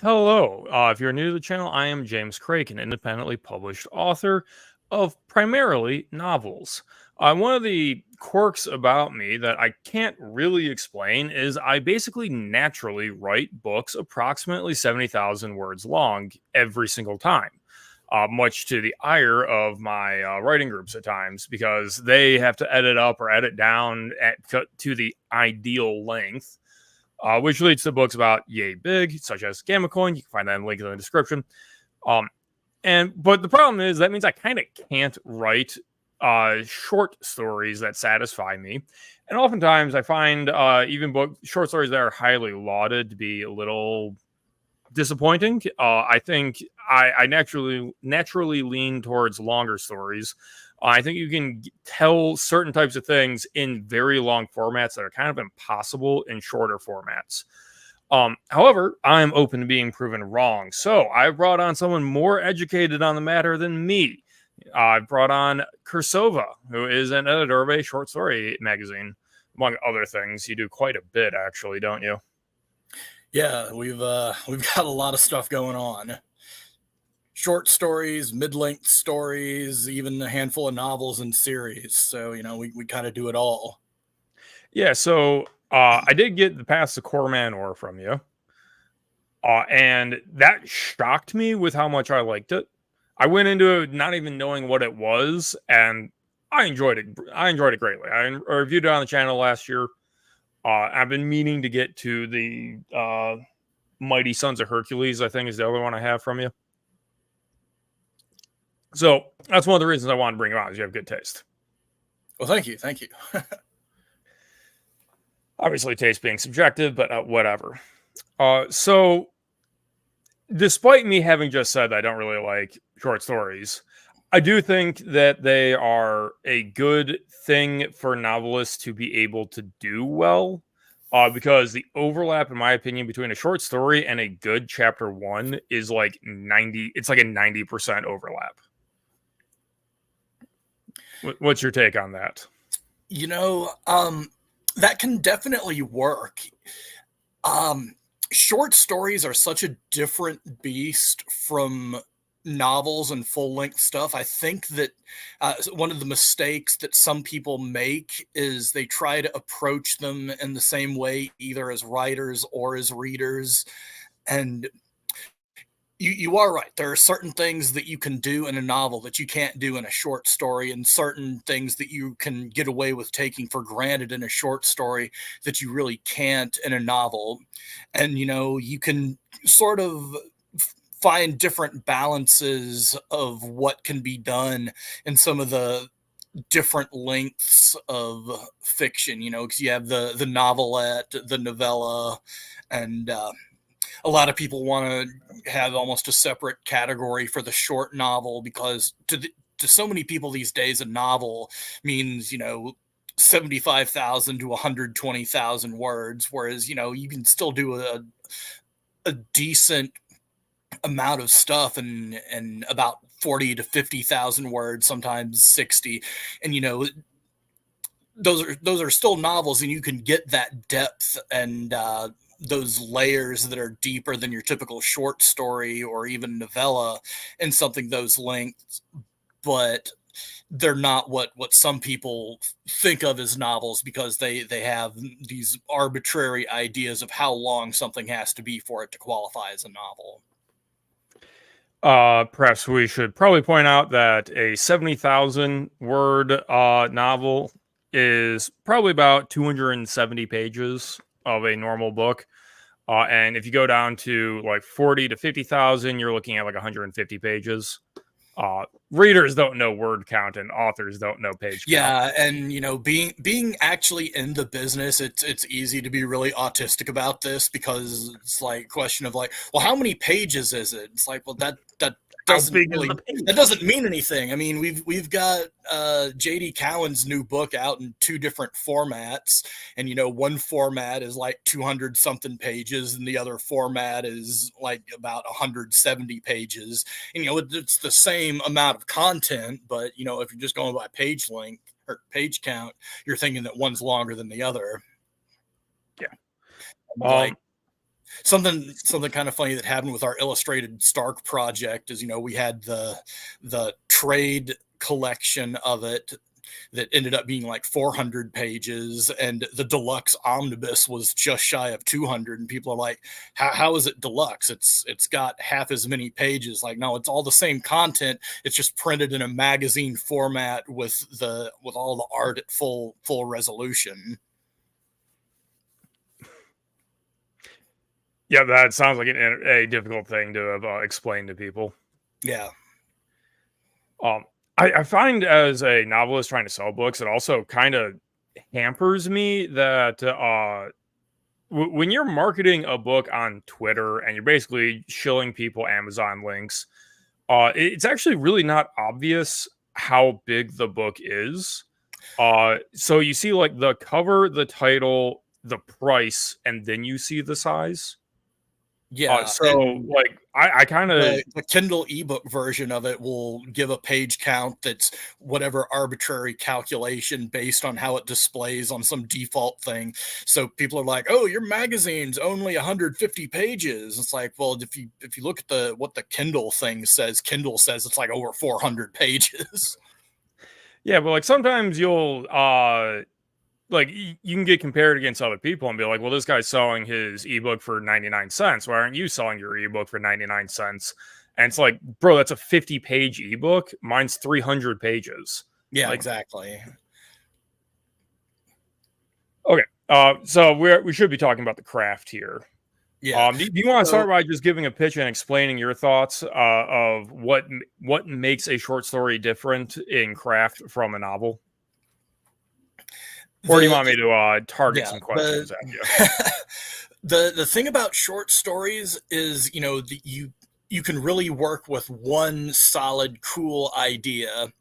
Hello. If you're new to the channel, I am James Craig, an independently published author of primarily novels. One of the quirks about me that I can't really explain is I basically naturally write books approximately 70,000 words long every single time. Much to the ire of my writing groups at times, because they have to edit up or edit down to the ideal length, which leads to books about yay big, such as Gamma Coin. You can find that in the link in the description. But the problem is that means I kind of can't write short stories that satisfy me, and oftentimes I find even short stories that are highly lauded to be a little disappointing. I think I naturally lean towards longer stories. I think you can tell certain types of things in very long formats that are kind of impossible in shorter formats. However, I'm open to being proven wrong. So I brought on someone more educated on the matter than me. I brought on Cirsova, who is an editor of a short story magazine, among other things. You do quite a bit, actually, don't you? Yeah, we've got a lot of stuff going on. Short stories, mid-length stories, even a handful of novels and series. So, we kind of do it all. Yeah, so I did get the Pass the Core Man Ore from you. And that shocked me with how much I liked it. I went into it not even knowing what it was, and I enjoyed it. I enjoyed it greatly. I reviewed it on the channel last year. I've been meaning to get to the Mighty Sons of Hercules, I think is the other one I have from you. So that's one of the reasons I wanted to bring you on, is you have good taste. Well, thank you. Thank you. Obviously, taste being subjective, but whatever. So despite me having just said I don't really like short stories, I do think that they are a good thing for novelists to be able to do well, because the overlap, in my opinion, between a short story and a good chapter one is like 90. It's like a 90% overlap. What's your take on that? That can definitely work. Short stories are such a different beast from novels and full-length stuff. I think that one of the mistakes that some people make is they try to approach them in the same way, either as writers or as readers. And you are right. There are certain things that you can do in a novel that you can't do in a short story, and certain things that you can get away with taking for granted in a short story that you really can't in a novel. And, you can sort of find different balances of what can be done in some of the different lengths of fiction, because you have the novelette, the novella, and a lot of people want to have almost a separate category for the short novel, because to so many people these days, a novel means, 75,000 to 120,000 words, whereas, you can still do a decent amount of stuff and about 40 to 50,000 words, sometimes 60. And, those are still novels, and you can get that depth and those layers that are deeper than your typical short story or even novella in something those lengths, but they're not what some people think of as novels, because they have these arbitrary ideas of how long something has to be for it to qualify as a novel. Perhaps we should probably point out that a 70,000 word novel is probably about 270 pages of a normal book. And if you go down to like 40 to 50,000, you're looking at like 150 pages. Readers don't know word count, and authors don't know page count. Yeah, and being actually in the business, it's easy to be really autistic about this, because it's like a question of like, well, how many pages is it? It's like, well, that doesn't really, that doesn't mean anything. I mean, we've got J.D. Cowan's new book out in 2 different formats, and one format is like 200 something pages, and the other format is like about 170 pages. And it's the same amount of content, but if you're just going by page length or page count, you're thinking that one's longer than the other. Yeah. Something kind of funny that happened with our illustrated Stark project is, we had the trade collection of it that ended up being like 400 pages, and the deluxe omnibus was just shy of 200. And people are like, how is it deluxe? It's got half as many pages. Like, no, it's all the same content. It's just printed in a magazine format with all the art at full resolution. Yeah, that sounds like a difficult thing to explain to people. Yeah. I find as a novelist trying to sell books, it also kind of hampers me that when you're marketing a book on Twitter and you're basically shilling people Amazon links, it's actually really not obvious how big the book is. So you see like the cover, the title, the price, and then you see the size. Yeah, So and like I kind of the Kindle ebook version of it will give a page count that's whatever arbitrary calculation based on how it displays on some default thing. So people are like, "Oh, your magazine's only 150 pages." It's like, well, if you look at what the Kindle thing says, Kindle says it's like over 400 pages. yeah, but like sometimes you'll like you can get compared against other people and be like, well, this guy's selling his ebook for 99 cents. Why aren't you selling your ebook for 99 cents? And it's like, bro, that's a 50-page ebook. Mine's 300 pages. Yeah, Like, exactly. okay. So we should be talking about the craft here. Yeah. Do you want to So start by just giving a pitch and explaining your thoughts of what makes a short story different in craft from a novel? Or do you the want me to target yeah, some questions at you? the thing about short stories is, you can really work with one solid cool idea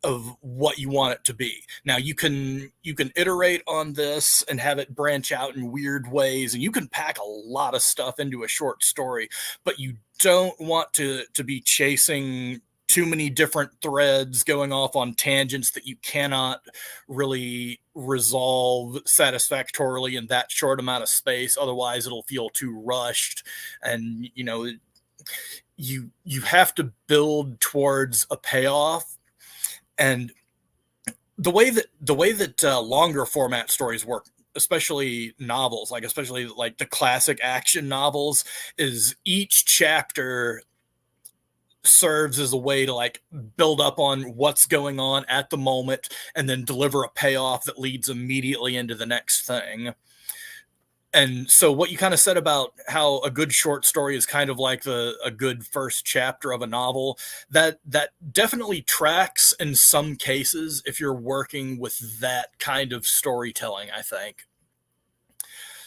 of what you want it to be. Now you can iterate on this and have it branch out in weird ways, and you can pack a lot of stuff into a short story, but you don't want to be chasing too many different threads going off on tangents that you cannot really resolve satisfactorily in that short amount of space. Otherwise it'll feel too rushed, and you have to build towards a payoff. And the way that longer format stories work, especially novels, especially like the classic action novels, is each chapter serves as a way to like build up on what's going on at the moment and then deliver a payoff that leads immediately into the next thing. And so what you kind of said about how a good short story is kind of like a good first chapter of a novel, that definitely tracks in some cases if you're working with that kind of storytelling, I think.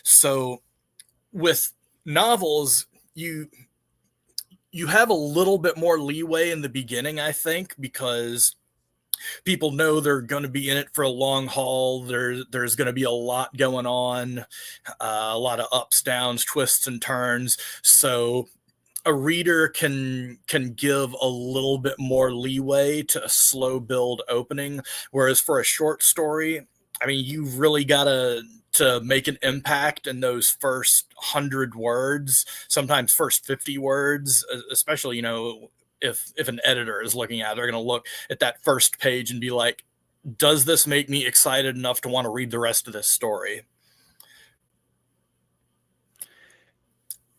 So with novels, you have a little bit more leeway in the beginning, I think, because people know they're going to be in it for a long haul. There's going to be a lot going on, a lot of ups, downs, twists, and turns. So a reader can give a little bit more leeway to a slow build opening. Whereas for a short story, I mean, you really gotta to make an impact in those first 100 words, sometimes first 50 words, especially, if an editor is looking at it, they're going to look at that first page and be like, does this make me excited enough to want to read the rest of this story?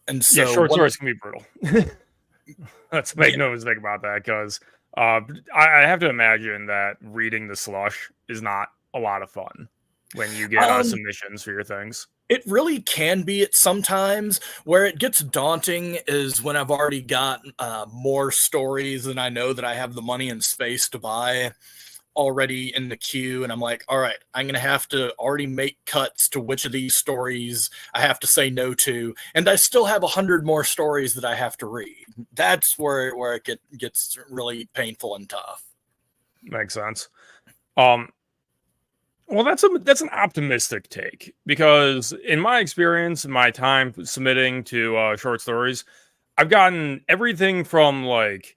And Yeah, so short stories can be brutal. Let's make yeah, no mistake about that, because I have to imagine that reading the slush is not a lot of fun when you get um, submissions for your things. it really can be at sometimes. Where it gets daunting is when I've already got more stories than I know that I have the money and space to buy already in the queue, and I'm like, all right, I'm gonna have to already make cuts to which of these stories I have to say no to, and I still have 100 more stories that I have to read. That's where it gets really painful and tough. Makes sense. Um, well, that's an optimistic take, because in my experience, in my time submitting to short stories, I've gotten everything from like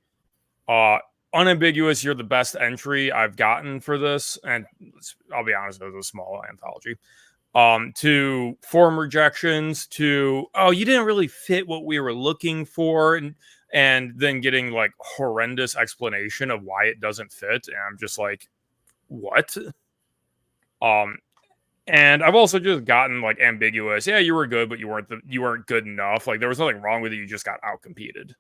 uh unambiguous, you're the best entry I've gotten for this, and I'll be honest, it was a small anthology. to form rejections, to you didn't really fit what we were looking for, and then getting like horrendous explanation of why it doesn't fit, and I'm just like, what? Um, and I've also just gotten like ambiguous. Yeah, you were good, but you weren't good enough. Like there was nothing wrong with you. You just got outcompeted.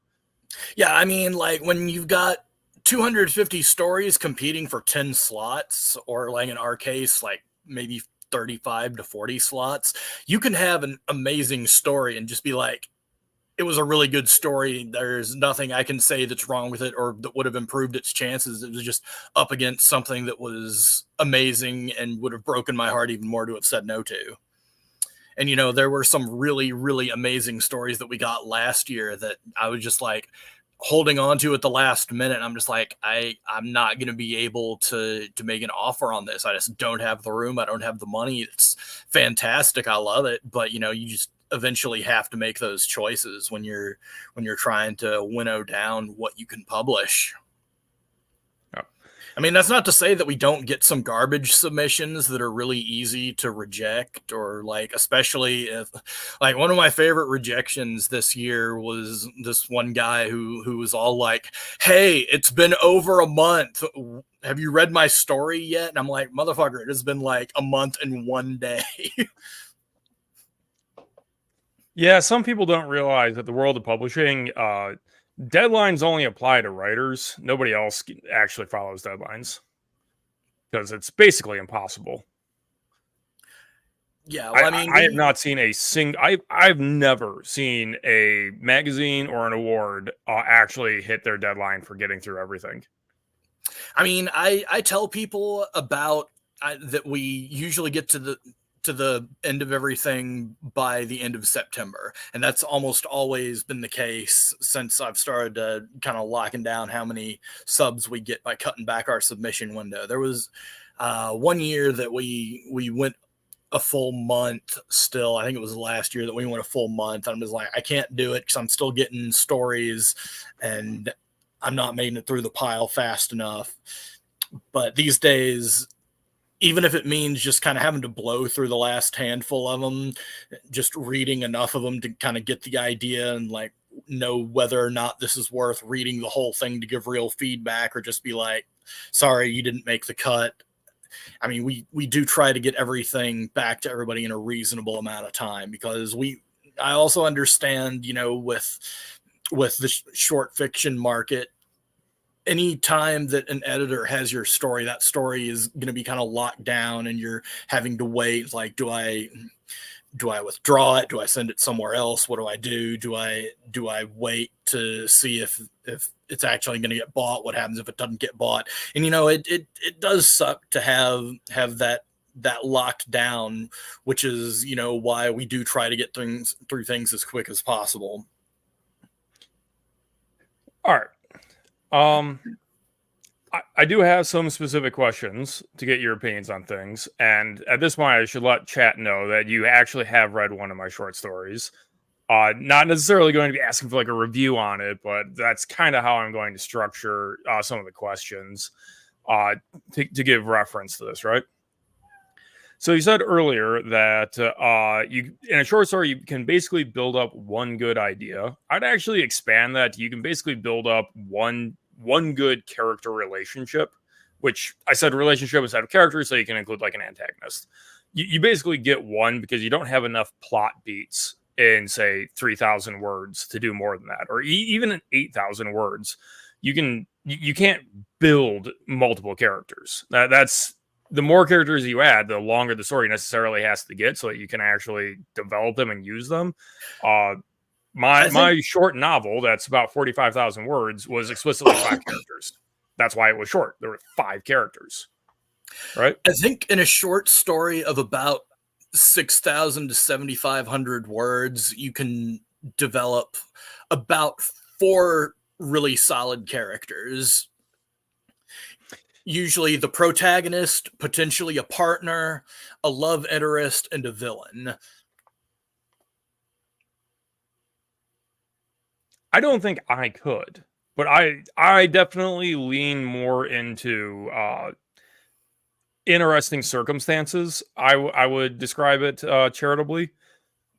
Yeah, I mean, like when you've got 250 stories competing for 10 slots, or like in our case, like maybe 35 to 40 slots, you can have an amazing story and just be like, it was a really good story. There's nothing I can say that's wrong with it or that would have improved its chances. It was just up against something that was amazing and would have broken my heart even more to have said no to. And, you know, there were some really, really amazing stories that we got last year that I was just like holding on to at the last minute. I'm just like, I'm not going to be able to make an offer on this. I just don't have the room. I don't have the money. It's fantastic. I love it. But, you know, you just eventually have to make those choices when you're trying to winnow down what you can publish. I mean, that's not to say that we don't get some garbage submissions that are really easy to reject, or like, especially if, like, one of my favorite rejections this year was this one guy who was all like, "Hey, it's been over a month. Have you read my story yet?" And I'm like, motherfucker, it has been like a month and 1 day. Yeah, some people don't realize that the world of publishing, deadlines only apply to writers. Nobody else actually follows deadlines because it's basically impossible. Yeah, well, I mean, I have not seen a single. I've never seen a magazine or an award actually hit their deadline for getting through everything. I mean, I tell people about that we usually get to the end of everything by the end of September. And that's almost always been the case since I've started to kind of locking down how many subs we get by cutting back our submission window. There was 1 year that we went a full month still. I think it was last year that we went a full month. I'm just like, I can't do it because I'm still getting stories and I'm not making it through the pile fast enough. But these days, even if it means just kind of having to blow through the last handful of them, just reading enough of them to kind of get the idea and like know whether or not this is worth reading the whole thing to give real feedback, or just be like, sorry, you didn't make the cut. I mean, we do try to get everything back to everybody in a reasonable amount of time, because I also understand, you know, with the short fiction market, any time that an editor has your story, that story is going to be kind of locked down and you're having to wait. Like, do I withdraw it? Do I send it somewhere else? What do I do? Do I wait to see if it's actually going to get bought? What happens if it doesn't get bought? And, you know, it does suck to have that locked down, which is, you know, why we do try to get things through things as quick as possible. All right. I do have some specific questions to get your opinions on things, and at this point, I should let chat know that you actually have read one of my short stories. Not necessarily going to be asking for like a review on it, but that's kind of how I'm going to structure some of the questions to give reference to this, right? So you said earlier that you, in a short story, you can basically build up one good idea. I'd actually expand that. You can basically build up one good character relationship, which I said relationship instead of character, so you can include like an antagonist. You basically get one because you don't have enough plot beats in, say, 3,000 words to do more than that, or even in 8,000 words. You can't build multiple characters. That's the more characters you add, the longer the story necessarily has to get, so that you can actually develop them and use them. My short novel, that's about 45,000 words, was explicitly 5 characters. That's why it was short. There were 5 characters, right? I think in a short story of about 6,000 to 7,500 words, you can develop about 4 really solid characters. Usually the protagonist, potentially a partner, a love interest, and a villain. I don't think I could, but I definitely lean more into interesting circumstances. I would describe it charitably.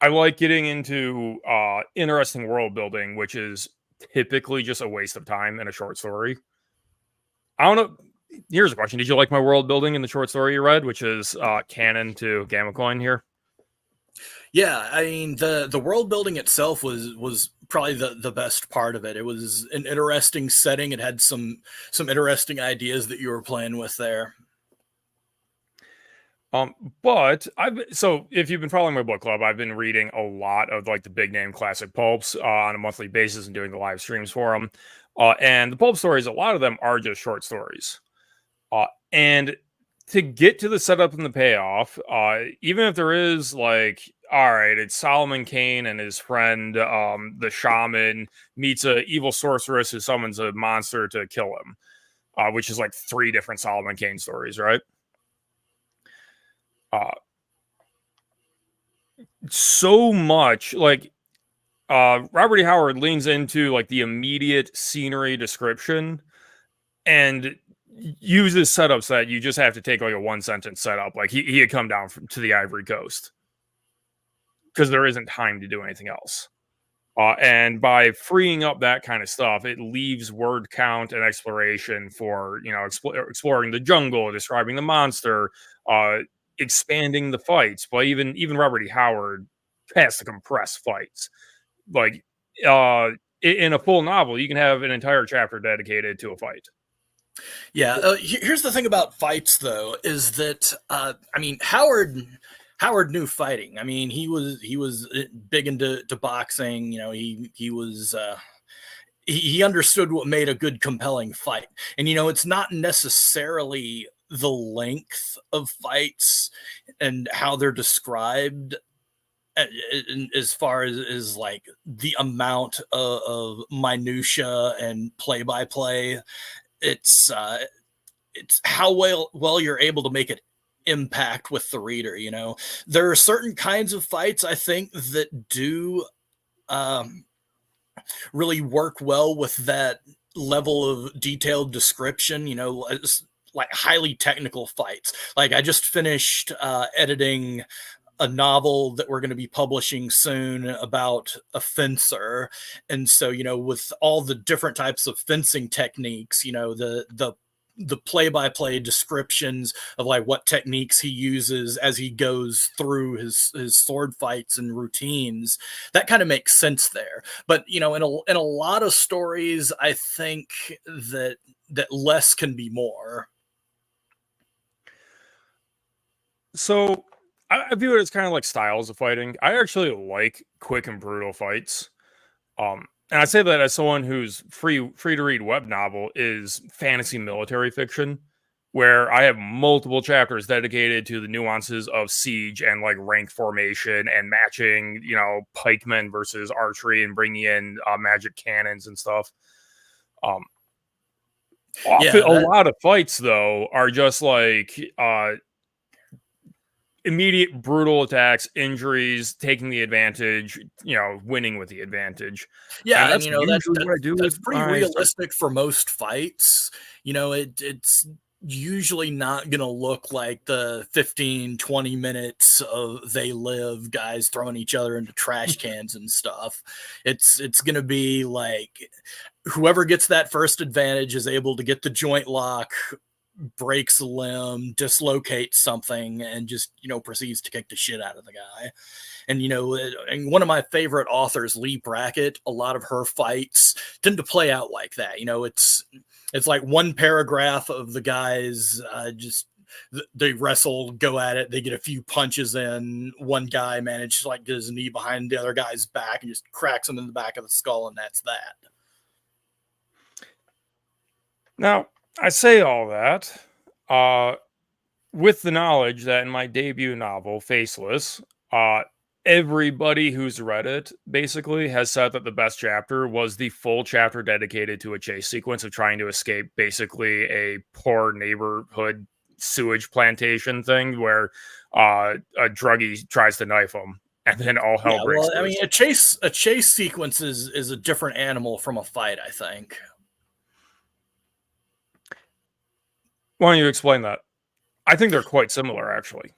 I like getting into interesting world building, which is typically just a waste of time in a short story. I don't know. Here's a question: did you like my world building in the short story you read, which is canon to Gamma Coin here? Yeah, I mean the world building itself was probably the best part of it. It was an interesting setting. It had some interesting ideas that you were playing with there. But I've so if you've been following my book club, I've been reading a lot of like the big name classic pulps on a monthly basis and doing the live streams for them. And the pulp stories, a lot of them are just short stories. And to get to the setup and the payoff, even if there is like, all right, it's Solomon Kane and his friend, the shaman, meets a evil sorceress who summons a monster to kill him, which is like 3 different Solomon Kane stories, right? Uh, so much like Robert E. Howard leans into like the immediate scenery description and uses setups that you just have to take like a 1 sentence setup. Like he had come down to the Ivory Coast because there isn't time to do anything else. And by freeing up that kind of stuff, it leaves word count and exploration for, exploring the jungle, describing the monster, uh, expanding the fights. But even Robert E. Howard has to compress fights. Like in a full novel, you can have an entire chapter dedicated to a fight. Yeah, here's the thing about fights, though, is that I mean Howard knew fighting. I mean, he was big into boxing. You know, he understood what made a good, compelling fight. And it's not necessarily the length of fights and how they're described as far as like the amount of minutia and play by play. It's how well you're able to make it impact with the reader. There are certain kinds of fights I think that do really work well with that level of detailed description. Like highly technical fights. Like I just finished editing a novel that we're going to be publishing soon about a fencer. And so, with all the different types of fencing techniques, the play-by-play descriptions of like what techniques he uses as he goes through his sword fights and routines, that kind of makes sense there. But in a lot of stories, I think that less can be more. So I view it as kind of like styles of fighting. I actually like quick and brutal fights. And I say that as someone who's free to read web novel is fantasy military fiction, where I have multiple chapters dedicated to the nuances of siege and like rank formation and matching, pikemen versus archery and bringing in magic cannons and stuff. Often, a lot of fights though are just like immediate brutal attacks, injuries, taking the advantage, winning with the advantage. Yeah, and that's usually what I do. That's pretty realistic for most fights. It's usually not going to look like the 15-20 minutes of They Live guys throwing each other into trash cans and stuff. It's going to be like whoever gets that first advantage is able to get the joint lock, breaks a limb, dislocates something, and just proceeds to kick the shit out of the guy. And and one of my favorite authors, Lee Brackett, a lot of her fights tend to play out like that. It's like one paragraph of the guys just they wrestle, go at it, they get a few punches in, one guy manages to like get his knee behind the other guy's back and just cracks him in the back of the skull, and that's that. Now, I say all that with the knowledge that in my debut novel, Faceless, everybody who's read it basically has said that the best chapter was the full chapter dedicated to a chase sequence of trying to escape basically a poor neighborhood sewage plantation thing where a druggie tries to knife him. And then all hell breaks loose. I mean, a chase sequence is a different animal from a fight, I think. Why don't you explain that? I think they're quite similar, actually.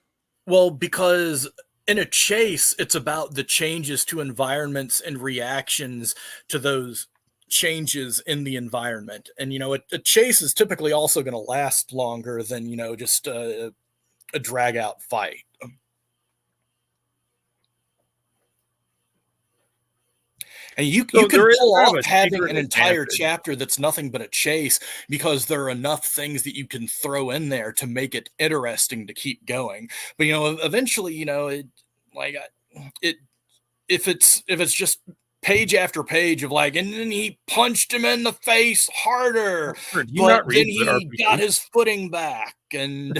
Well, because in a chase, it's about the changes to environments and reactions to those changes in the environment. And, a chase is typically also going to last longer than, just a drag out fight. And you So can there is pull kind off of a having secret an entire advantage. chapter that's nothing but a chase because there are enough things that you can throw in there to make it interesting to keep going. But eventually, like it if it's just page after page of like, and then he punched him in the face harder, Sure, do you but not then read Lit he got RPG? his footing back, and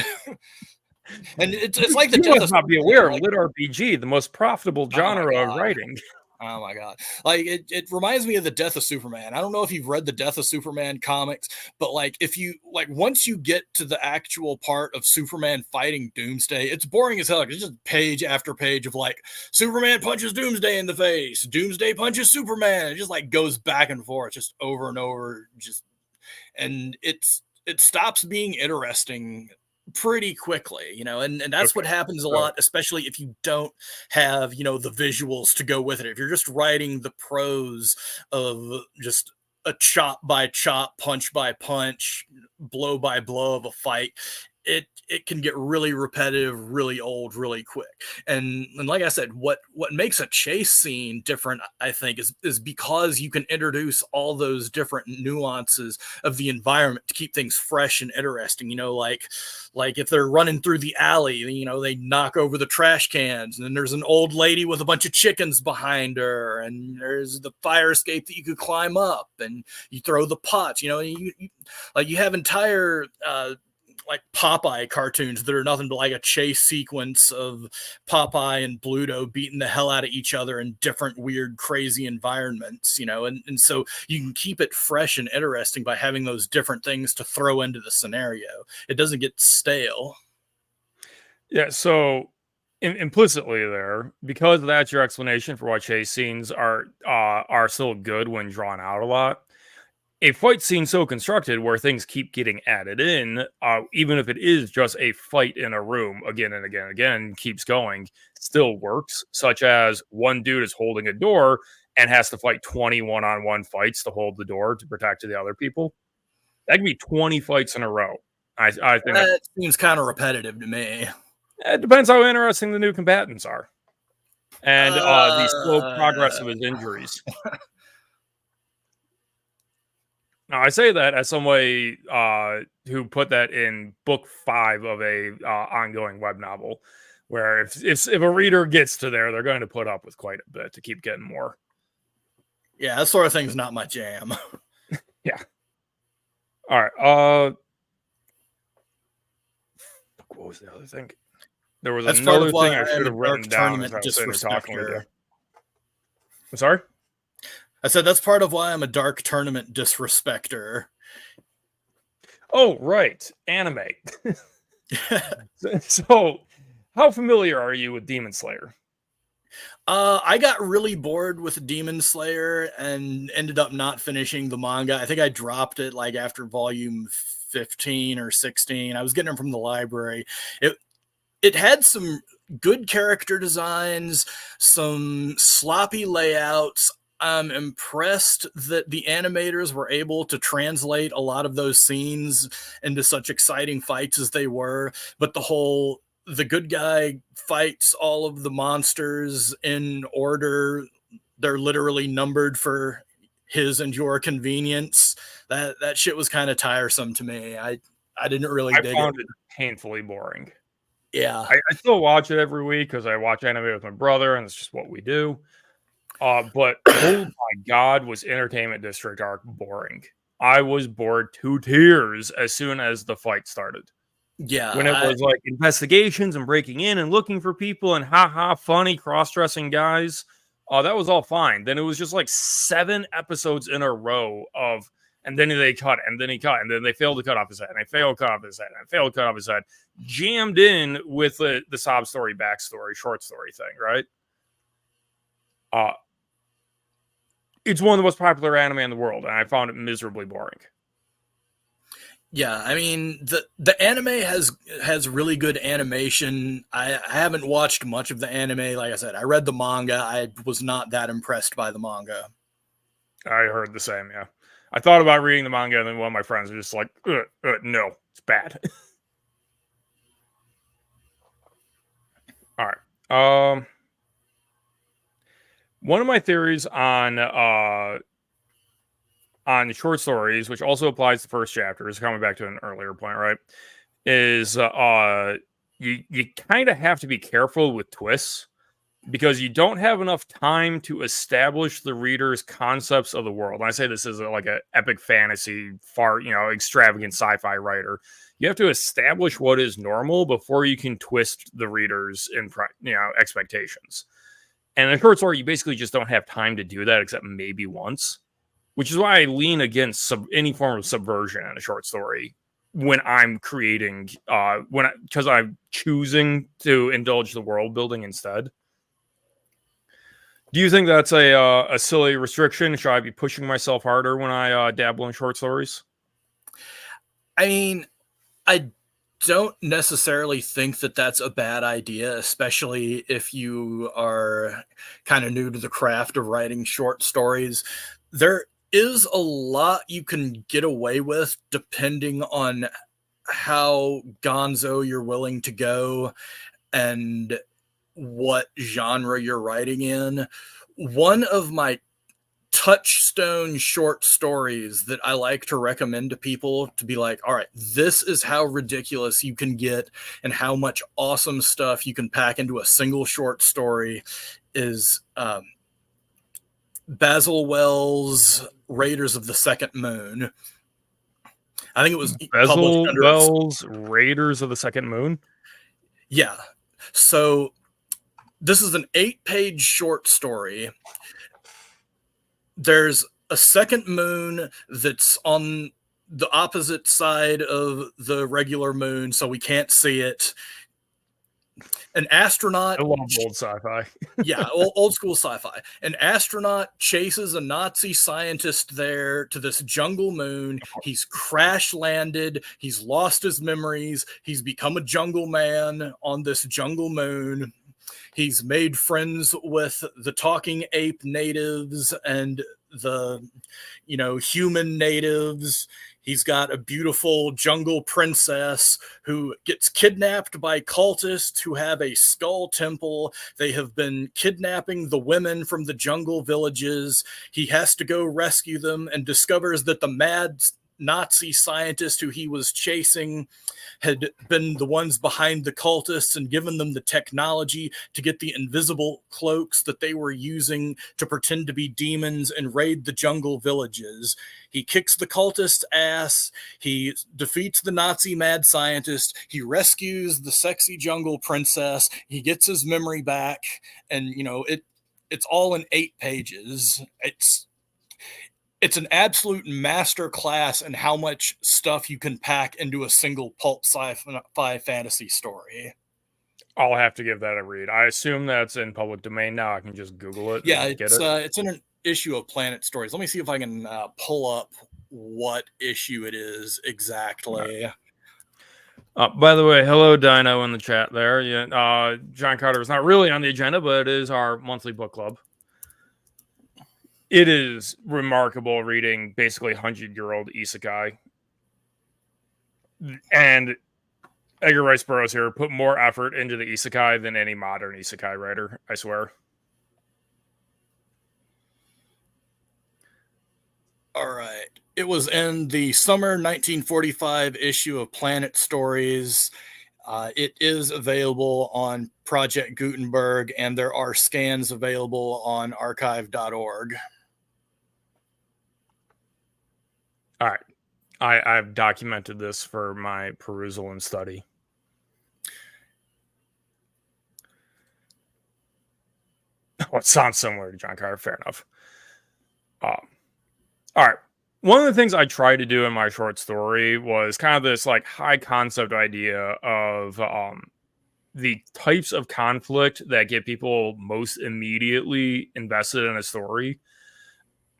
and it's like the You death must of not be Superman. aware, Like, Lit RPG, the most profitable oh my genre of god. writing. Oh my god. Like it reminds me of the death of Superman. I don't know if you've read the death of Superman comics, but like if you like once you get to the actual part of Superman fighting Doomsday, it's boring as hell. It's just page after page of like Superman punches Doomsday in the face, Doomsday punches Superman. It just like goes back and forth just over and over, just and it stops being interesting pretty quickly, and that's what Okay, happens a so lot, especially if you don't have, the visuals to go with it. If you're just writing the prose of just a chop by chop, punch by punch, blow by blow of a fight, it can get really repetitive, really old, really quick. And like I said, what makes a chase scene different, I think, is because you can introduce all those different nuances of the environment to keep things fresh and interesting. Like if they're running through the alley, they knock over the trash cans, and then there's an old lady with a bunch of chickens behind her, and there's the fire escape that you could climb up, and you throw the pots. You have entire like Popeye cartoons that are nothing but like a chase sequence of Popeye and Bluto beating the hell out of each other in different weird, crazy environments, and so you can keep it fresh and interesting by having those different things to throw into the scenario. It doesn't get stale. yeah, so implicitly there, because that's your explanation for why chase scenes are still good when drawn out a lot. A fight scene so constructed where things keep getting added in, even if it is just a fight in a room again and again and again, keeps going, still works. Such as one dude is holding a door and has to fight 20 one-on-one fights to hold the door to protect the other people. That could be 20 fights in a row. I think that That seems kind of repetitive to me. it depends how interesting the new combatants are and the slow progress Uh, of his injuries. Now, I say that as somebody who put that in book 5 of a ongoing web novel, where if a reader gets to there, they're going to put up with quite a bit to keep getting more. yeah, that sort of thing's not my jam. Yeah. All right. What was the other thing? There was That's part of another why thing I I am should a have dark written down as I tournament was sitting here talking with you. disrespecter. I'm sorry. I said that's part of why I'm a dark tournament disrespecter. Oh, right. Anime. So, how familiar are you with Demon Slayer? I got really bored with Demon Slayer and ended up not finishing the manga. I think I dropped it like after volume 15 or 16. I was getting them from the library. It had some good character designs, some sloppy layouts. I'm impressed that the animators were able to translate a lot of those scenes into such exciting fights as they were, but the good guy fights all of the monsters in order. They're literally numbered for his and your convenience. That shit was kind of tiresome to me. I didn't really I dig it. found it painfully boring. Yeah. I still watch it every week because I watch anime with my brother, and it's just what we do. But oh my god, was Entertainment District arc boring. I was bored to tears as soon as the fight started. Yeah, When it was like investigations and breaking in and looking for people and haha, funny cross-dressing guys. That was all fine. Then it was just like 7 episodes in a row of, and then they cut, and then he cut, and then they failed to cut off his head, and they failed to cut off his head, and failed to cut off his head, jammed in with the sob story, backstory, short story thing, right? Uh, it's one of the most popular anime in the world, and I found it miserably boring. Yeah, I mean the anime has really good animation. I haven't watched much of the anime. Like I said, I read the manga. I was not that impressed by the manga. I heard the same. Yeah, I thought about reading the manga, and then one of my friends was just like, "No, it's bad." All right. One of my theories on short stories, which also applies to first chapters, coming back to an earlier point, right, is you kind of have to be careful with twists because you don't have enough time to establish the reader's concepts of the world. And I say this as like an epic fantasy, extravagant sci-fi writer. You have to establish what is normal before you can twist the reader's expectations. And in a short story, you basically just don't have time to do that, except maybe once, which is why I lean against any form of subversion in a short story when I'm creating, because I'm choosing to indulge the world building instead. Do you think that's a silly restriction? Should I be pushing myself harder when I dabble in short stories? I mean, I don't necessarily think that that's a bad idea, especially if you are kind of new to the craft of writing short stories. There is a lot you can get away with depending on how gonzo you're willing to go and what genre you're writing in. One of my touchstone short stories that I like to recommend to people to be like, all right, this is how ridiculous you can get and how much awesome stuff you can pack into a single short story is Basil Wells' Raiders of the Second Moon. I think it was published Bezel under. Wells, Raiders of the Second Moon. Yeah. So this is an 8-page short story. There's a second moon that's on the opposite side of the regular moon, so we can't see it. An astronaut. I love old sci-fi. Yeah, old school sci-fi. An astronaut chases a Nazi scientist there to this jungle moon. He's crash landed. He's lost his memories. He's become a jungle man on this jungle moon. He's made friends with the talking ape natives and the, human natives. He's got a beautiful jungle princess who gets kidnapped by cultists who have a skull temple. They have been kidnapping the women from the jungle villages. He has to go rescue them and discovers that the mad Nazi scientist who he was chasing had been the ones behind the cultists and given them the technology to get the invisible cloaks that they were using to pretend to be demons and raid the jungle villages. He kicks the cultists' ass. He defeats the Nazi mad scientist. He rescues the sexy jungle princess. He gets his memory back. And, it's all in 8 pages. It's an absolute master class in how much stuff you can pack into a single pulp sci-fi fantasy story. I'll have to give that a read. I assume that's in public domain now. I can just Google it. Yeah, And get it. it's in an issue of Planet Stories. Let me see if I can pull up what issue it is exactly. By the way, hello Dino in the chat there. Yeah, John Carter is not really on the agenda, but it is our monthly book club. It is remarkable reading basically 100-year-old isekai. And Edgar Rice Burroughs here put more effort into the isekai than any modern isekai writer, I swear. All right. It was in the summer 1945 issue of Planet Stories. It is available on Project Gutenberg, and there are scans available on archive.org. All right. I've documented this for my perusal and study. Oh, it sounds similar to John Carter. Fair enough. All right. One of the things I tried to do in my short story was kind of this like high concept idea of the types of conflict that get people most immediately invested in a story.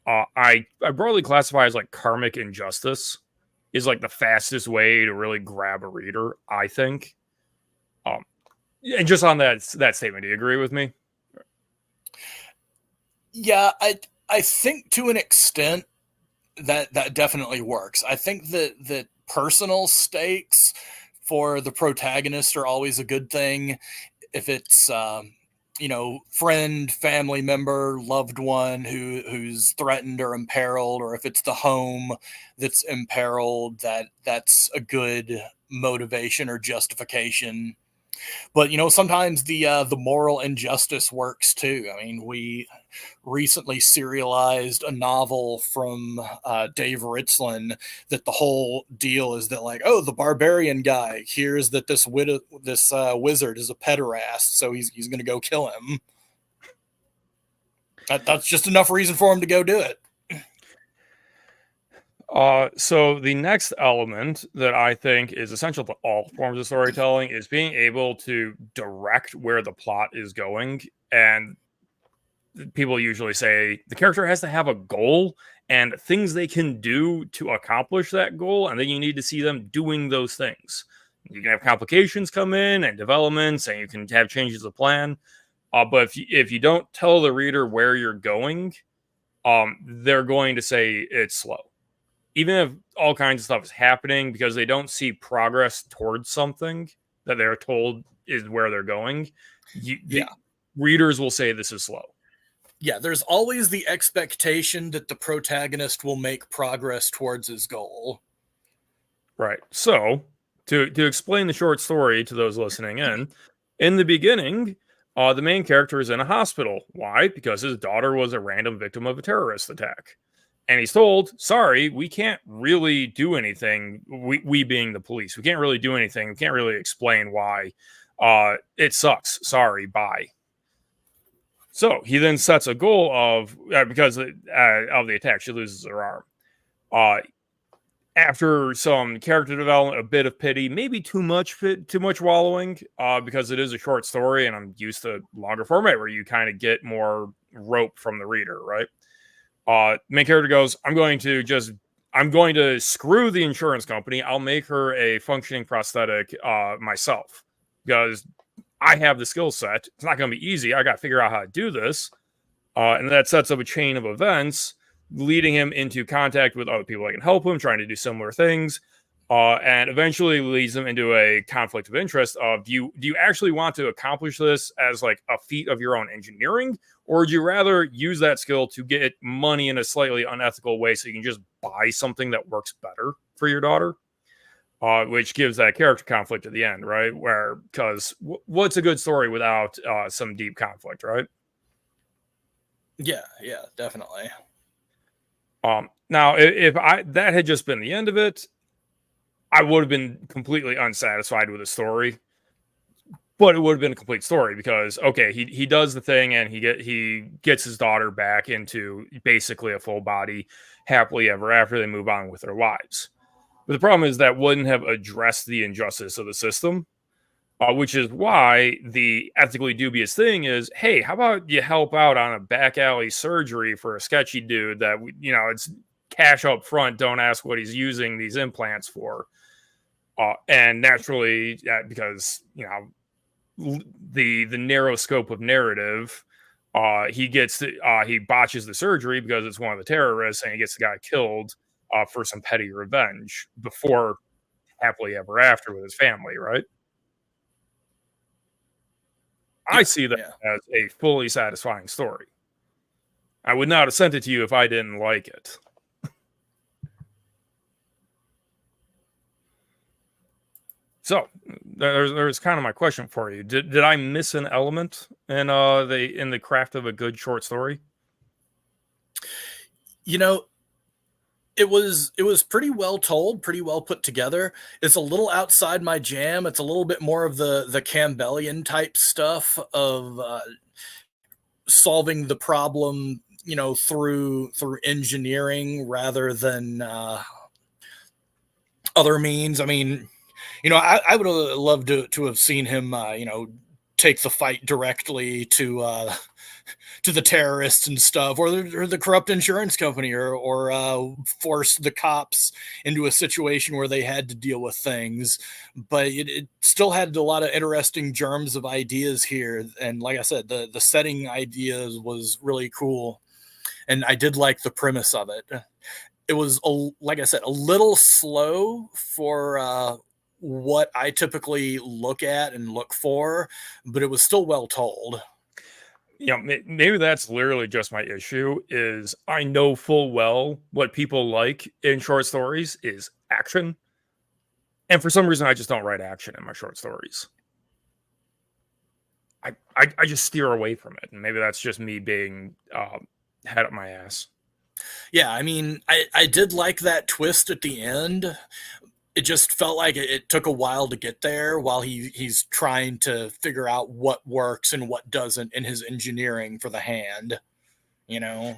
I broadly classify as like karmic injustice. is like the fastest way to really grab a reader, I think. Um, and just on that statement, do you agree with me? Yeah, I think to an extent that definitely works. I think that personal stakes for the protagonist are always a good thing. If it's friend, family member, loved one who's threatened or imperiled, or if it's the home that's imperiled, that's a good motivation or justification. But sometimes the moral injustice works too. I mean, we recently serialized a novel from Dave Ritzlin that the whole deal is that, like, oh, the barbarian guy hears that this wizard is a pederast, so he's going to go kill him. That's just enough reason for him to go do it. So the next element that I think is essential to all forms of storytelling is being able to direct where the plot is going. And people usually say the character has to have a goal and things they can do to accomplish that goal, and then you need to see them doing those things. You can have complications come in and developments, and you can have changes of plan. But if you don't tell the reader where you're going, they're going to say it's slow, even if all kinds of stuff is happening, because they don't see progress towards something that they're told is where they're going. The readers will say this is slow. Yeah, there's always the expectation that the protagonist will make progress towards his goal. Right. So, to explain the short story to those listening in the beginning, the main character is in a hospital. Why? Because his daughter was a random victim of a terrorist attack. And he's told, sorry, we can't really do anything. We being the police, we can't really do anything. We can't really explain why. It sucks. Sorry, bye. So he then sets a goal of, because of the attack, she loses her arm. After some character development, a bit of pity, maybe too much wallowing, because it is a short story, and I'm used to longer format where you kind of get more rope from the reader, right? Main character goes, I'm going to screw the insurance company. I'll make her a functioning prosthetic myself, because I have the skill set. It's not going to be easy. I got to figure out how to do this. And that sets up a chain of events, leading him into contact with other people that can help him, trying to do similar things. And eventually leads them into a conflict of interest of, do you actually want to accomplish this as like a feat of your own engineering, or would you rather use that skill to get money in a slightly unethical way so you can just buy something that works better for your daughter? Which gives that character conflict at the end, right? Where, because what's a good story without some deep conflict, right? Yeah, definitely. Now, if that had just been the end of it, I would have been completely unsatisfied with the story. But it would have been a complete story, because okay, he does the thing and he gets his daughter back into basically a full body, happily ever after. They move on with their lives. But the problem is that wouldn't have addressed the injustice of the system, which is why the ethically dubious thing is, hey, how about you help out on a back alley surgery for a sketchy dude that, it's cash up front. Don't ask what he's using these implants for. And naturally, because, the narrow scope of narrative, he botches the surgery because it's one of the terrorists, and he gets the guy killed for some petty revenge before happily ever after with his family, right? I see that as a fully satisfying story. I would not have sent it to you if I didn't like it. So there's kind of my question for you. Did I miss an element in the craft of a good short story? It was pretty well told, pretty well put together. It's a little outside my jam. It's a little bit more of the Campbellian type stuff of solving the problem, through engineering rather than other means. I mean, I would have loved to have seen him, take the fight directly to to the terrorists and stuff, or the corrupt insurance company, or force the cops into a situation where they had to deal with things. But it still had a lot of interesting germs of ideas here, and like I said, the setting ideas was really cool, and I did like the premise of it. It was, like I said, a little slow for what I typically look at and look for, but it was still well told. Maybe that's literally just my issue is I know full well what people like in short stories is action. And for some reason, I just don't write action in my short stories. I just steer away from it. And maybe that's just me being head up my ass. Yeah, I mean, I did like that twist at the end. It just felt like it took a while to get there while he's trying to figure out what works and what doesn't in his engineering for the hand, you know?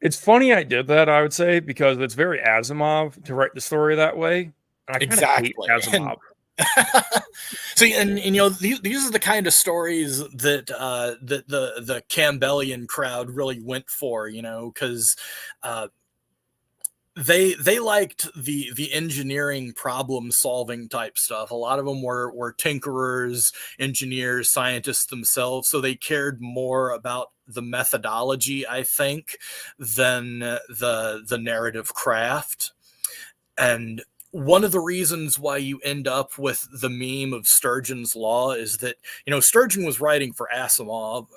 It's funny I did that, I would say, because it's very Asimov to write the story that way. And I kind of hate Exactly. Asimov. See, and you know, these are the kind of stories that that the Campbellian crowd really went for, you know, because they liked the engineering problem solving type stuff. A lot of them were tinkerers, engineers, scientists themselves, so they cared more about the methodology, I think, than the narrative craft. And one of the reasons why you end up with the meme of Sturgeon's Law is that, you know, Sturgeon was writing for Asimov,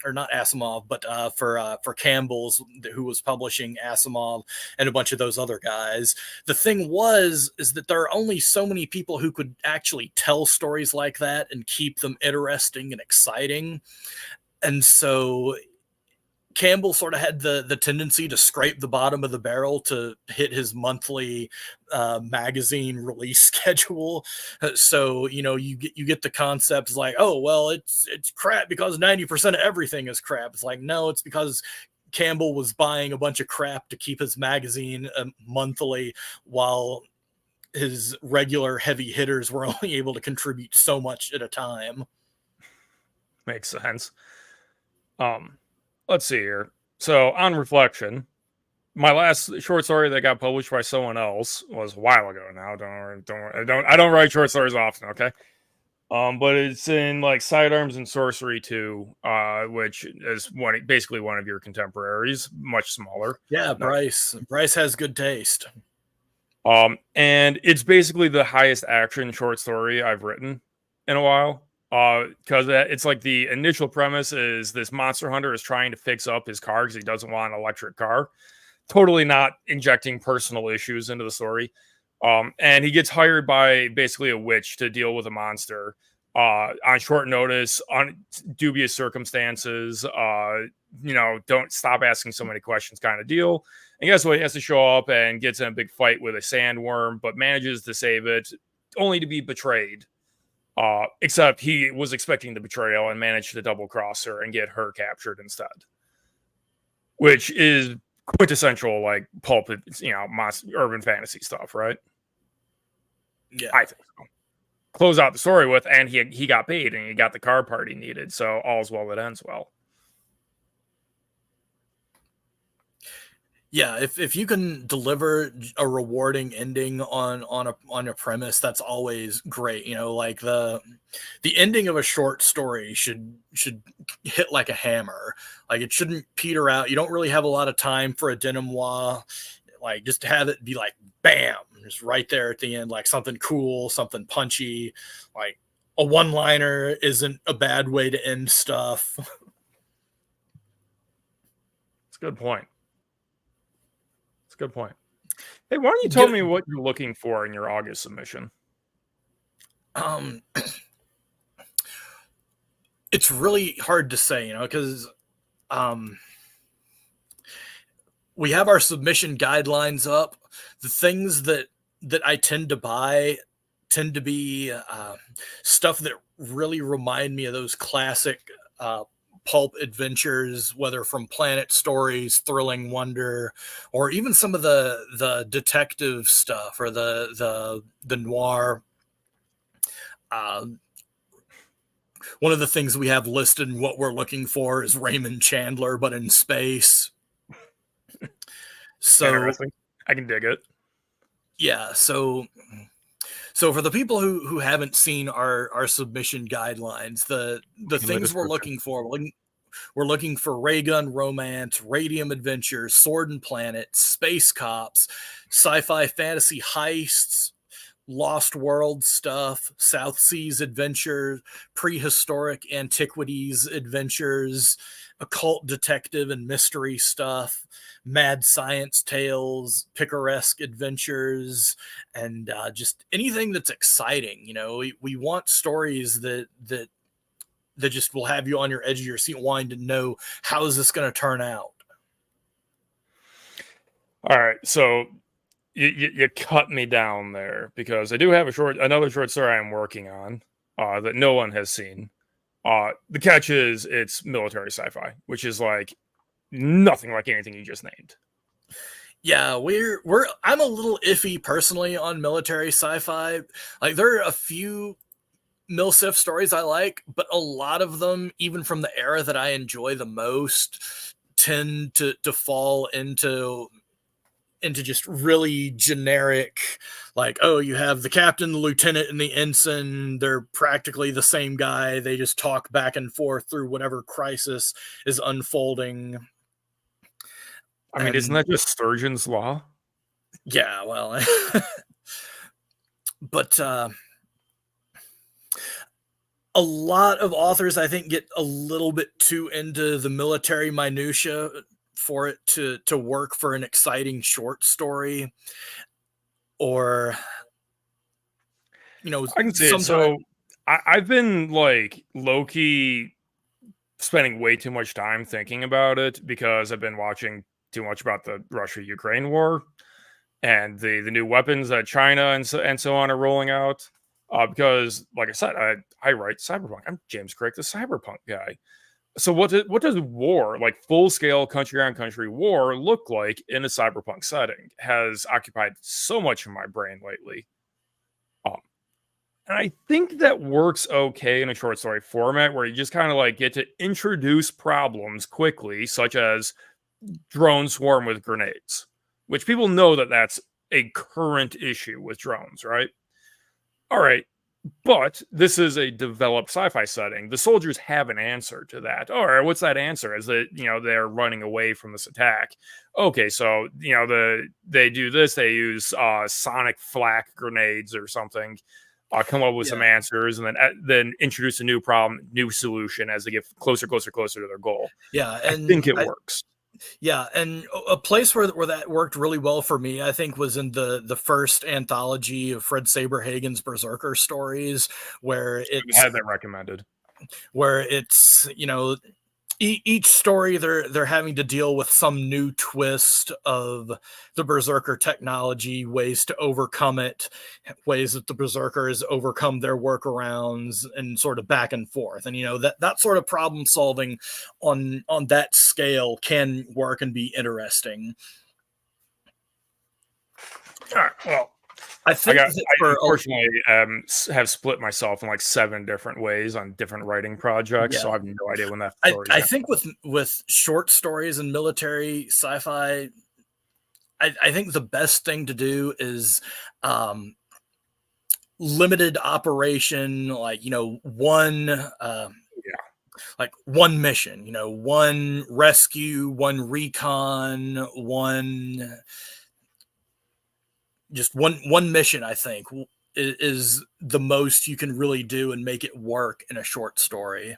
or not Asimov, but for Campbell's, who was publishing Asimov and a bunch of those other guys. The thing is that there are only so many people who could actually tell stories like that and keep them interesting and exciting. And so Campbell sort of had the tendency to scrape the bottom of the barrel to hit his monthly magazine release schedule. So you know you get the concepts like, oh well, it's crap because 90% of everything is crap. It's like, no, it's because Campbell was buying a bunch of crap to keep his magazine monthly, while his regular heavy hitters were only able to contribute so much at a time. Makes sense. Let's see here. So, on reflection, my last short story that got published by someone else was a while ago now. I don't write short stories often, okay? But it's in like Sidearms and Sorcery 2, which is basically one of your contemporaries, much smaller. Yeah, Bryce has good taste. And it's basically the highest action short story I've written in a while. Because it's like the initial premise is this monster hunter is trying to fix up his car because he doesn't want an electric car. Totally not injecting personal issues into the story. And he gets hired by basically a witch to deal with a monster on short notice, on dubious circumstances. You know, don't stop asking so many questions kind of deal. And guess what? He has to show up and gets in a big fight with a sandworm, but manages to save it, only to be betrayed. Except he was expecting the betrayal and managed to double cross her and get her captured instead, which is quintessential like pulp, you know, urban fantasy stuff, right? Yeah, I think so. Close out the story with, and he got paid and he got the car part he needed, so all's well that ends well. Yeah, if you can deliver a rewarding ending on a premise, that's always great. You know, like the ending of a short story should hit like a hammer. Like it shouldn't peter out. You don't really have a lot of time for a denouement. Like just have it be like bam, just right there at the end, like something cool, something punchy. Like a one-liner isn't a bad way to end stuff. It's a good point. It's a good point. Hey, why don't you tell me what you're looking for in your August submission? It's really hard to say, you know, because we have our submission guidelines up. The things that I tend to buy tend to be stuff that really remind me of those classic pulp adventures, whether from Planet Stories, Thrilling Wonder, or even some of the detective stuff or the noir One of the things we have listed in what we're looking for is Raymond Chandler, but in space. So Interesting. I can dig it. yeah, so for the people who haven't seen our submission guidelines, the In the things we're description. looking for, we're looking for ray gun romance, radium adventures, sword and planet, space cops, sci-fi fantasy heists, Lost World stuff, South Seas adventures, prehistoric antiquities adventures, occult detective and mystery stuff, mad science tales, picaresque adventures, and just anything that's exciting. You know, we want stories that just will have you on your edge of your seat, wanting to know how is this going to turn out. All right, so you cut me down there because I do have another short story I'm working on that no one has seen. The catch is it's military sci-fi, which is like nothing like anything you just named. Yeah, we're I'm a little iffy personally on military sci-fi. Like there are a few milsif stories I like, but a lot of them, even from the era that I enjoy the most, tend to fall into just really generic, like, oh, you have the captain, the lieutenant, and the ensign. They're practically the same guy. They just talk back and forth through whatever crisis is unfolding. I mean, isn't And that just Sturgeon's law? yeah, well, but a lot of authors, I think, get a little bit too into the military minutia for it to work for an exciting short story, or I can see it. sometimes. So I've been like low key spending way too much time thinking about it because I've been watching too much about the Russia-Ukraine war and the new weapons that China and so on are rolling out. Because, like I said, I write cyberpunk. I'm James Craig, the cyberpunk guy. So what does war, like full scale country on country war, look like in a cyberpunk setting? Has occupied so much of my brain lately. Um, and I think that works okay in a short story format where you just kind of like get to introduce problems quickly, such as drones swarm with grenades, which people know that that's a current issue with drones, right? All right, but this is a developed sci-fi setting. The soldiers have an answer to that. All right, what's that answer? Is that they're running away from this attack? Okay, so they do this. They use sonic flak grenades or something. Come up with some Yeah, answers, and then introduce a new problem, new solution as they get closer, closer, closer to their goal. yeah, I and think it works. yeah, and a place where that worked really well for me, I think, was in the first anthology of Fred Saberhagen's Berserker stories, where I it's had that recommended. where it's each story they're having to deal with some new twist of the Berserker technology, ways to overcome it, ways that the Berserkers overcome their workarounds, and sort of back and forth. And that sort of problem solving on that scale can work and be interesting. All right, well, I I think got. that I unfortunately have split myself in like 7 different ways on different writing projects, yeah, so I have no idea when that I, story is I going think with short stories and military sci-fi, I think the best thing to do is limited operation, like one to. Yeah. like one mission, one rescue, one recon, one just one mission. I think is the most you can really do and make it work in a short story.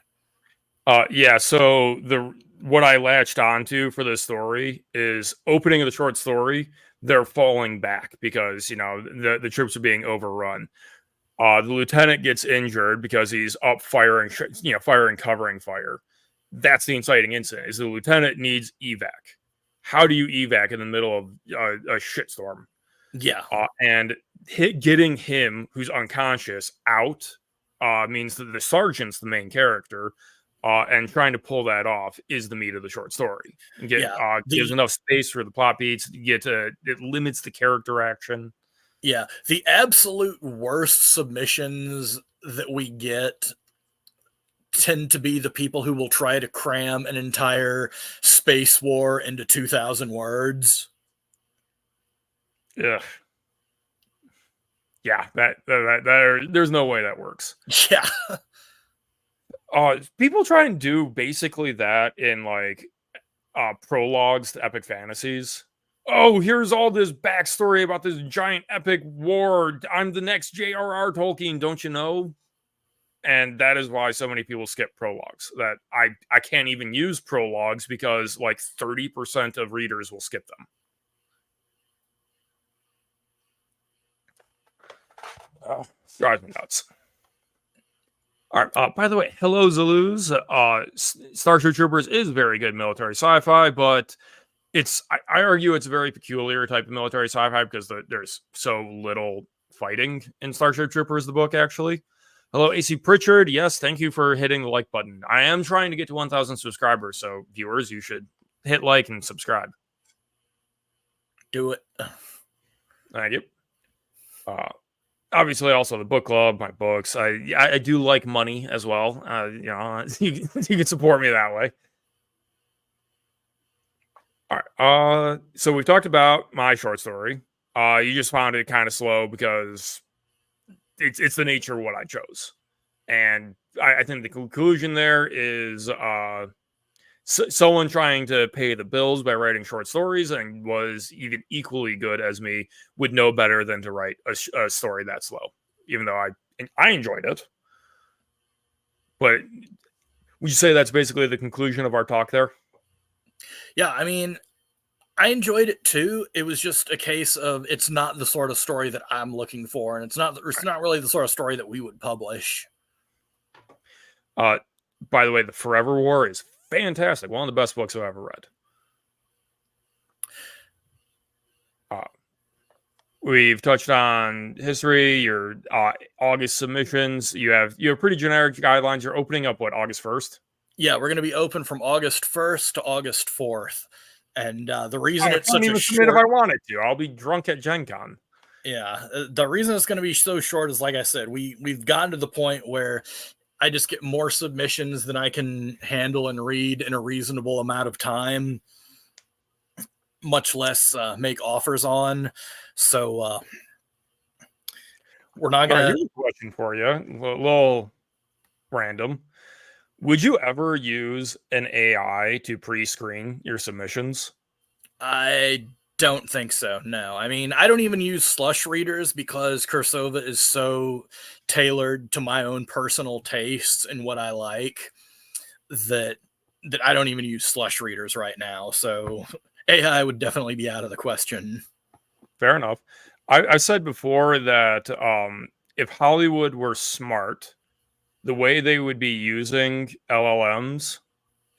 Yeah. So what I latched onto for this story is opening of the short story. They're falling back because the troops are being overrun. The lieutenant gets injured because he's up firing, firing, covering fire. That's the inciting incident. Is the lieutenant needs evac? How do you evac in the middle of a shitstorm? Yeah, And getting him, who's unconscious, out means that the sergeant's the main character, and trying to pull that off is the meat of the short story. And yeah. gives The enough space for the plot beats. It limits the character action. Yeah, the absolute worst submissions that we get tend to be the people who will try to cram an entire space war into 2,000 words. Yeah. Yeah, there's no way that works. Yeah. People try and do basically that in like prologues to epic fantasies. Oh, here's all this backstory about this giant epic war. I'm the next J.R.R. Tolkien, don't you know? And that is why so many people skip prologues. That I can't even use prologues because like 30% of readers will skip them. Oh, drives me nuts. All right. By the way, hello, Zaluz. Starship Troopers is very good military sci-fi, but I argue it's a very peculiar type of military sci-fi because there's so little fighting in Starship Troopers, the book, actually. Hello, AC Pritchard. Yes, thank you for hitting the like button. I am trying to get to 1,000 subscribers, so viewers, you should hit like and subscribe. Do it. Thank you. Obviously, also the book club, my books. I do like money as well. You can support me that way. All right. So we've talked about my short story. You just found it kind of slow because it's the nature of what I chose, and I think the conclusion there is someone trying to pay the bills by writing short stories and was even equally good as me would know better than to write a story that slow, even though I enjoyed it. But would you say that's basically the conclusion of our talk there? Yeah, I mean, I enjoyed it too. It was just a case of it's not the sort of story that I'm looking for, and it's not really the sort of story that we would publish. By the way, The Forever War is fantastic. One of the best books I've ever read. We've touched on history, your August submissions. You have pretty generic guidelines. You're opening up, what, August 1st? Yeah, we're going to be open from August 1st to August 4th. And the reason it's such a short... if I wanted to. I'll be drunk at Gen Con. Yeah, the reason it's going to be so short is, like I said, we've gotten to the point where I just get more submissions than I can handle and read in a reasonable amount of time, much less make offers on. So we're not going to... Here's a question for you, a little random. Would you ever use an AI to pre-screen your submissions? I don't think so, no. I mean, I don't even use slush readers because Cirsova is so tailored to my own personal tastes and what I like that I don't even use slush readers right now. So AI would definitely be out of the question. Fair enough. I said before that if Hollywood were smart, the way they would be using LLMs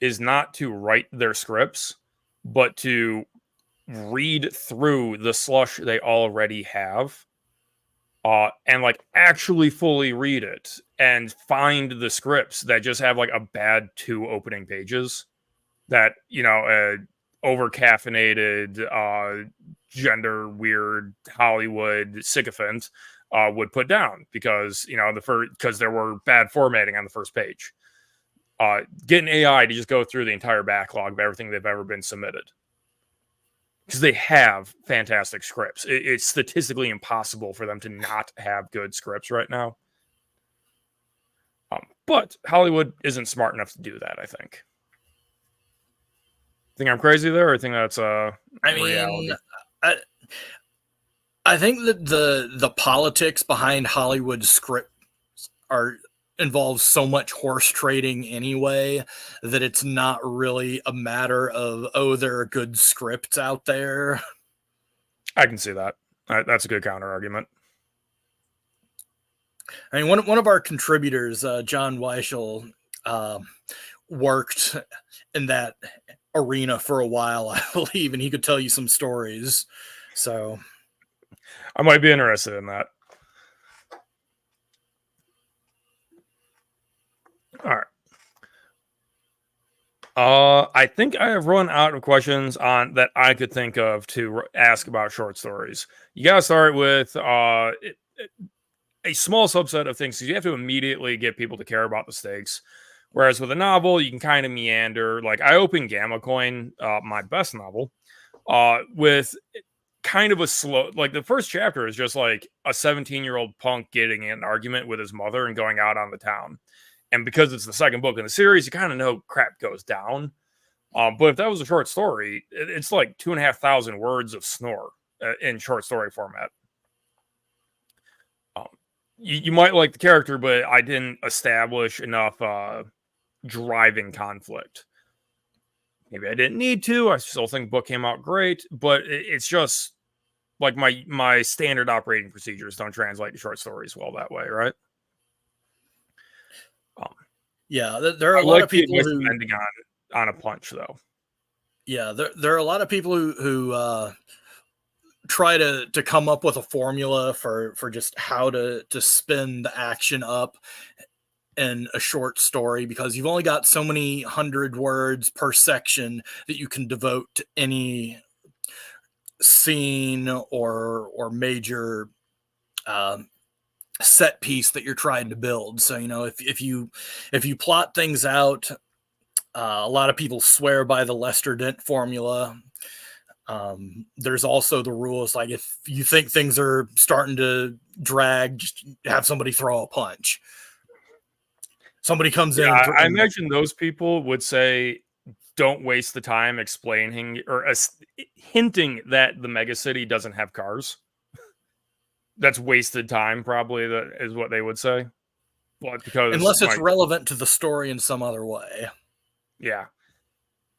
is not to write their scripts, but to read through the slush they already have and like actually fully read it and find the scripts that just have like a bad 2 opening pages that, over caffeinated gender weird Hollywood sycophant would put down because because there were bad formatting on the first page. Get an AI to just go through the entire backlog of everything they've ever been submitted, because they have fantastic scripts. It's statistically impossible for them to not have good scripts right now. But Hollywood isn't smart enough to do that, I think. Think I'm crazy there, or I think that's reality? I think that the politics behind Hollywood scripts involves so much horse trading anyway that it's not really a matter of, oh, there are good scripts out there. I can see that. That's a good counter argument. I mean, one of our contributors, John Weichel, worked in that arena for a while, I believe, and he could tell you some stories. So I might be interested in that. All right. I think I have run out of questions on that I could think of to ask about short stories. You gotta start with a small subset of things, because you have to immediately get people to care about the stakes. Whereas with a novel, you can kind of meander. Like I opened Gamma Coin, my best novel, with kind of a slow, like the first chapter is just like a 17-year-old punk getting in an argument with his mother and going out on the town. And because it's the second book in the series, you kind of know crap goes down. But if that was a short story, it's like 2,500 words of snore in short story format. You might like the character, but I didn't establish enough driving conflict. Maybe I didn't need to. I still think the book came out great, but it's just like my standard operating procedures don't translate to short stories well that way, right? Yeah, there are a lot of people who ending on a punch, though. Yeah, there are a lot of people who try to come up with a formula for just how to spin the action up in a short story, because you've only got so many 100 words per section that you can devote to any scene or major set piece that you're trying to build. So if you plot things out, a lot of people swear by the Lester Dent formula. There's also the rules, like if you think things are starting to drag, just have somebody throw a punch. Somebody comes in. I imagine those people would say, don't waste the time explaining or hinting that the megacity doesn't have cars. That's wasted time, probably, that is what they would say. But because unless it's relevant to the story in some other way. Yeah.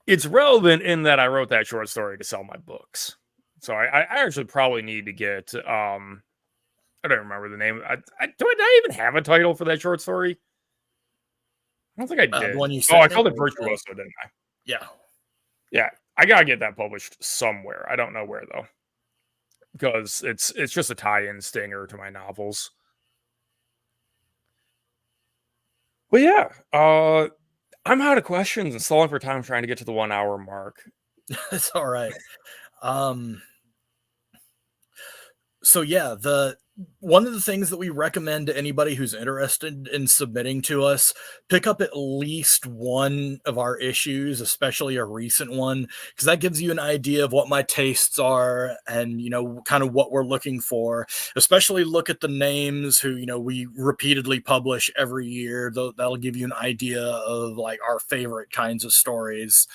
It's relevant in that I wrote that short story to sell my books. So I actually probably need to get, I don't remember the name. Do I even have a title for that short story? I don't think I did. The one you I called it Virtuoso, didn't I? Yeah. Yeah. I got to get that published somewhere. I don't know where, though. Because it's just a tie-in stinger to my novels. But yeah, I'm out of questions and stalling for time trying to get to the 1 hour mark. That's all right. So yeah, one of the things that we recommend to anybody who's interested in submitting to us, pick up at least one of our issues, especially a recent one, because that gives you an idea of what my tastes are and, kind of what we're looking for. Especially look at the names who, we repeatedly publish every year. That'll give you an idea of like our favorite kinds of stories.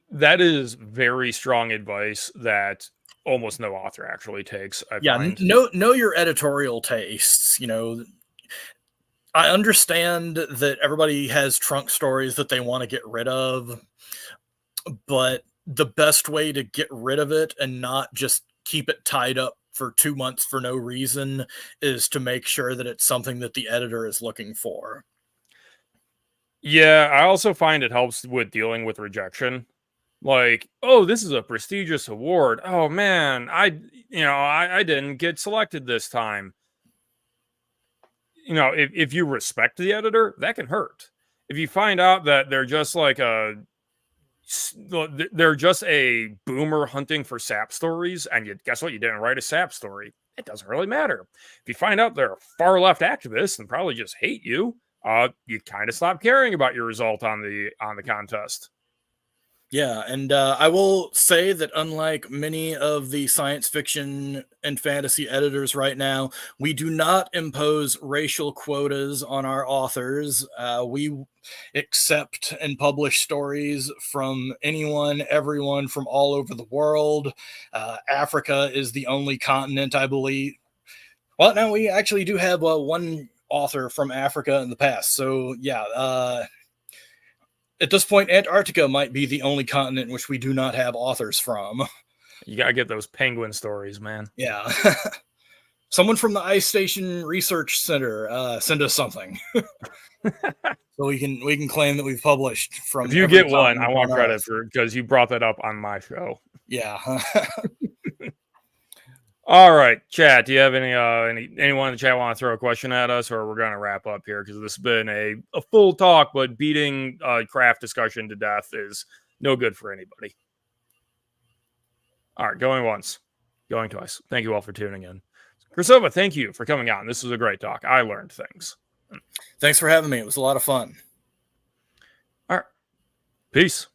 That is very strong advice that almost no author actually takes. I find. Know your editorial tastes. I understand that everybody has trunk stories that they want to get rid of, but the best way to get rid of it and not just keep it tied up for 2 months for no reason is to make sure that it's something that the editor is looking for. Yeah, I also find it helps with dealing with rejection. Like, oh, this is a prestigious award. Oh man, I didn't get selected this time. If you respect the editor, that can hurt. If you find out that they're just like they're just a boomer hunting for sap stories, and guess what? You didn't write a sap story. It doesn't really matter. If you find out they're far left activists and probably just hate you, you kind of stop caring about your result on the contest. Yeah, and I will say that unlike many of the science fiction and fantasy editors right now, we do not impose racial quotas on our authors. We accept and publish stories from anyone, everyone from all over the world. Africa is the only continent, I believe. Well, no, we actually do have one author from Africa in the past. So, yeah, at this point, Antarctica might be the only continent in which we do not have authors from. You gotta get those penguin stories, man. Yeah. Someone from the Ice Station Research Center, send us something. So we can claim that we've published from. If you get one, I want credit for because you brought that up on my show. Yeah. All right, chat. Do you have anyone in the chat want to throw a question at us, or we're going to wrap up here because this has been a full talk, but beating craft discussion to death is no good for anybody. All right, going once, going twice. Thank you all for tuning in. Cirsova, thank you for coming on. This was a great talk. I learned things. Thanks for having me. It was a lot of fun. All right. Peace.